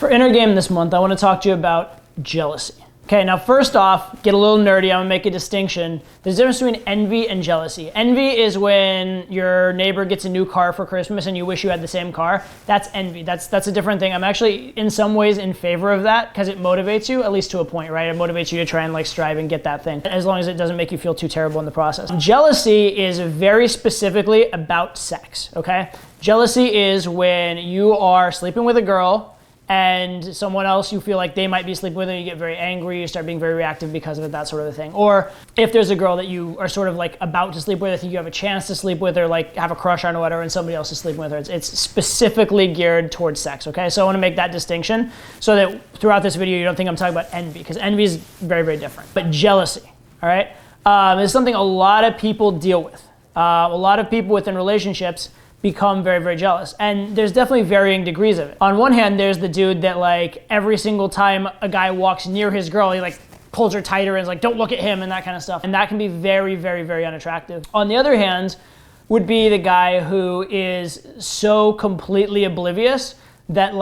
For inner game this month, I want to talk to you about jealousy. Okay, now first off, get a little nerdy, I'm gonna make a distinction. There's a difference between envy and jealousy. Envy is when your neighbor gets a new car for Christmas and you wish you had the same car. That's envy, that's a different thing. I'm actually in some ways in favor of that because it motivates you, at least to a point, right? It motivates you to try and strive and get that thing, as long as it doesn't make you feel too terrible in the process. Jealousy is very specifically about sex, okay? Jealousy is when you are sleeping with a girl and someone else you feel like they might be sleeping with and you get very angry, you start being very reactive because of it, that sort of thing. Or if there's a girl that you are sort of about to sleep with, I think you have a chance to sleep with or have a crush on or whatever, and somebody else is sleeping with her. It's specifically geared towards sex, okay? So I want to make that distinction so that throughout this video you don't think I'm talking about envy, because envy is very, very different. But jealousy, all right, is something a lot of people deal with. A lot of people within relationships become very, very jealous. And there's definitely varying degrees of it. On one hand, there's the dude that every single time a guy walks near his girl, he pulls her tighter and is don't look at him and that kind of stuff. And that can be very, very, very unattractive. On the other hand, would be the guy who is so completely oblivious that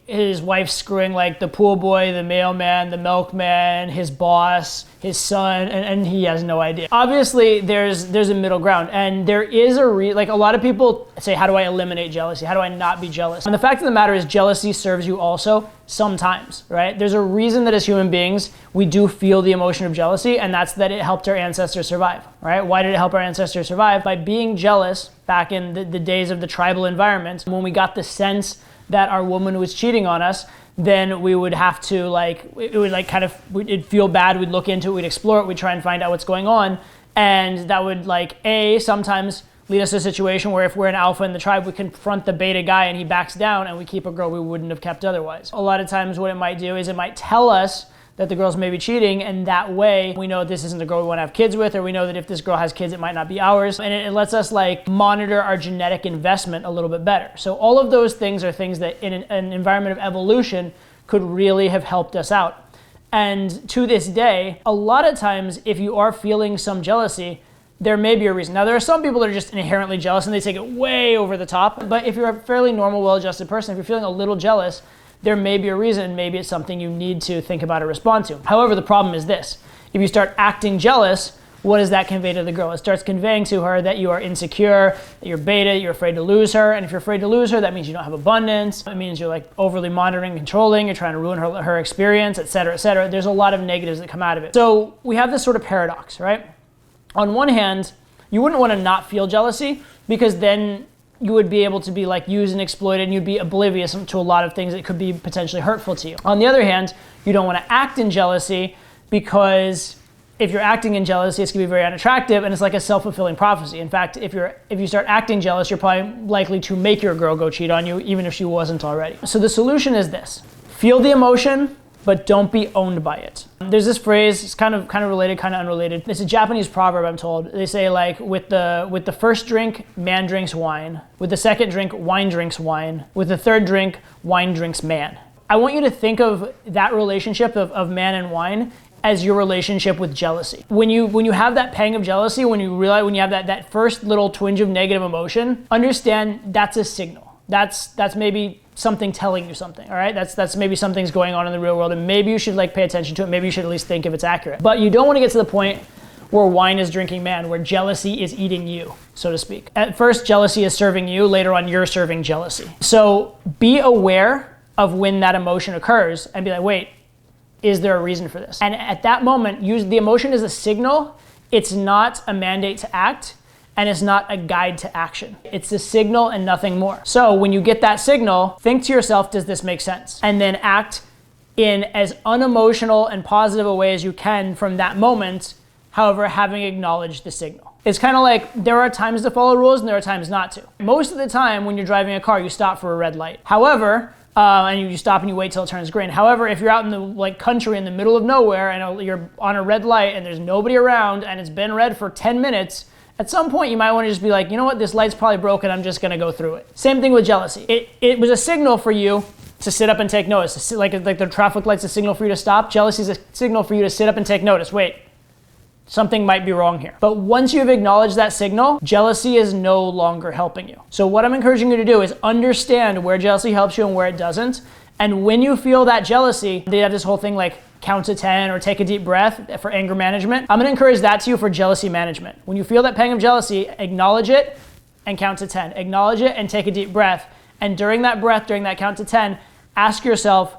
his wife's screwing the pool boy, the mailman, the milkman, his boss, his son, and he has no idea. Obviously, there's a middle ground, and there is a lot of people say, how do I eliminate jealousy? How do I not be jealous? And the fact of the matter is jealousy serves you also sometimes, right? There's a reason that as human beings, we do feel the emotion of jealousy, and that's that it helped our ancestors survive, right? Why did it help our ancestors survive? By being jealous back in the days of the tribal environment, when we got the sense that our woman was cheating on us, then we would have to it'd feel bad, we'd look into it, we'd explore it, we'd try and find out what's going on. And that would sometimes lead us to a situation where if we're an alpha in the tribe, we confront the beta guy and he backs down and we keep a girl we wouldn't have kept otherwise. A lot of times what it might do is it might tell us that the girls may be cheating, and that way we know this isn't the girl we want to have kids with, or we know that if this girl has kids, it might not be ours, and it lets us monitor our genetic investment a little bit better. So all of those things are things that in an environment of evolution could really have helped us out. And to this day, a lot of times if you are feeling some jealousy, there may be a reason. Now there are some people that are just inherently jealous and they take it way over the top, but if you're a fairly normal, well-adjusted person, if you're feeling a little jealous, there may be a reason, maybe it's something you need to think about or respond to. However, the problem is this: if you start acting jealous, what does that convey to the girl? It starts conveying to her that you are insecure, that you're beta, you're afraid to lose her, and if you're afraid to lose her, that means you don't have abundance, it means you're overly monitoring and controlling, you're trying to ruin her experience, etc., etc. There's a lot of negatives that come out of it. So we have this sort of paradox, right? On one hand, you wouldn't want to not feel jealousy, because then you would be able to be used and exploited, and you'd be oblivious to a lot of things that could be potentially hurtful to you. On the other hand, you don't want to act in jealousy, because if you're acting in jealousy, it's going to be very unattractive, and it's like a self-fulfilling prophecy. In fact, if you start acting jealous, you're probably likely to make your girl go cheat on you, even if she wasn't already. So the solution is this: feel the emotion, but don't be owned by it. There's this phrase, it's kind of related, kind of unrelated. It's a Japanese proverb, I'm told. They say with the first drink, man drinks wine. With the second drink, wine drinks wine. With the third drink, wine drinks man. I want you to think of that relationship of man and wine as your relationship with jealousy. When you have that pang of jealousy, when you have that first little twinge of negative emotion, understand that's a signal. That's maybe something telling you something, all right? That's maybe something's going on in the real world, and maybe you should pay attention to it. Maybe you should at least think if it's accurate. But you don't want to get to the point where wine is drinking man, where jealousy is eating you, so to speak. At first, jealousy is serving you. Later on, you're serving jealousy. So be aware of when that emotion occurs and be like, wait, is there a reason for this? And at that moment, use the emotion as a signal. It's not a mandate to act, and it's not a guide to action. It's a signal and nothing more. So when you get that signal, think to yourself, does this make sense? And then act in as unemotional and positive a way as you can from that moment, however, having acknowledged the signal. It's kind of there are times to follow rules and there are times not to. Most of the time when you're driving a car, you stop for a red light. However, and you stop and you wait till it turns green. However, if you're out in the country in the middle of nowhere and you're on a red light and there's nobody around and it's been red for 10 minutes, at some point you might want to just be you know what, this light's probably broken, I'm just gonna go through it. Same thing with jealousy. It was a signal for you to sit up and take notice. Like the traffic light's a signal for you to stop, jealousy is a signal for you to sit up and take notice. Wait, something might be wrong here. But once you've acknowledged that signal, jealousy is no longer helping you. So what I'm encouraging you to do is understand where jealousy helps you and where it doesn't, And when you feel that jealousy, they have this whole thing like count to 10 or take a deep breath for anger management. I'm gonna encourage that to you for jealousy management. When you feel that pang of jealousy, acknowledge it and count to 10. Acknowledge it and take a deep breath. And during that breath, during that count to 10, ask yourself,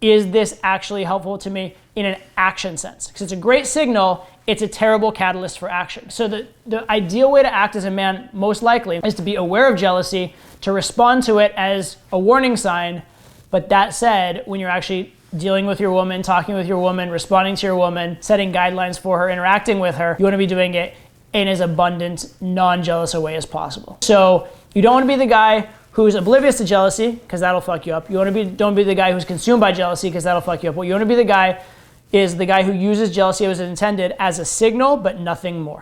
is this actually helpful to me in an action sense? Because it's a great signal, it's a terrible catalyst for action. So the ideal way to act as a man, most likely, is to be aware of jealousy, to respond to it as a warning sign. But that said, when you're actually dealing with your woman, talking with your woman, responding to your woman, setting guidelines for her, interacting with her, you want to be doing it in as abundant, non-jealous a way as possible. So you don't want to be the guy who's oblivious to jealousy, because that'll fuck you up. Don't be the guy who's consumed by jealousy, because that'll fuck you up. What you want to be the guy is the guy who uses jealousy as intended as a signal, but nothing more.